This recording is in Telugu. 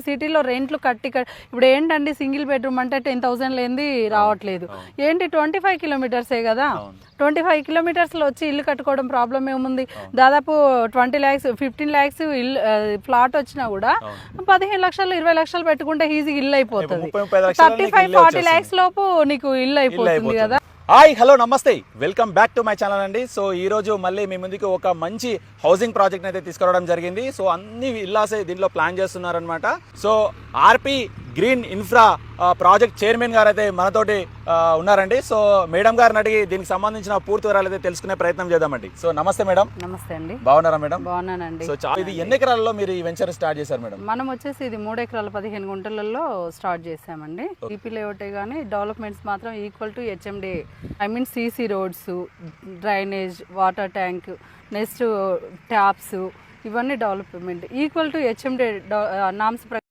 సిటీలో రెంట్లు ఇప్పుడు ఏంటండి సింగిల్ బెడ్రూమ్ అంటే 10,000 లేనిది రావట్లేదు. ఏంటి 25 కిలోమీటర్సే కదా, 25 కిలోమీటర్స్లో వచ్చి ఇల్లు కట్టుకోవడం ప్రాబ్లం ఏముంది? దాదాపు 20 lakhs 15 lakhs ఇల్లు ఫ్లాట్ వచ్చినా కూడా 15 లక్షలు 20 లక్షలు పెట్టుకుంటే ఈజీగా ఇల్లు అయిపోతుంది. 35-40 lakhs లోపు నీకు ఇల్లు అయిపోతుంది కదా. హాయ్ హలో నమస్తే, welcome back to my channel అండి. సో ఈ రోజు మళ్ళీ మీ ముందుకు ఒక మంచి హౌసింగ్ ప్రాజెక్ట్ అయితే తీసుకురావడం జరిగింది. సో అన్ని విల్లాసే దీంట్లో ప్లాన్ చేస్తున్నారనమాట. సో ఆర్పి గ్రీన్ ఇన్ఫ్రా ప్రాజెక్ట్ చైర్మన్ గారు అయితే మనతోటి ఉన్నారండి. సో మేడం గారిని అడిగి దీనికి సంబంధించిన పూర్తి వివరాలు అయితే తెలుసుకునే ప్రయత్నం చేద్దామండి. సో నమస్తే మేడం. నమస్తే అండి. బాగున్నారా మేడం? బాగున్నానండి. సో ఇది ఎన్ని ఎకరాల్లో మీరు ఈ వెంచర్ స్టార్ట్ చేశారు మేడం? మనం వచ్చేసి ఇది 3 ఎకరాల 15 గుంటలలో స్టార్ట్ చేసామండి. ఈపీ లేఅవుటే కానీ డెవలప్మెంట్స్ మాత్రం equal to HMD, I mean CC roads, drainage, water tank, next taps, ఇవన్నీ development equal to HMD norms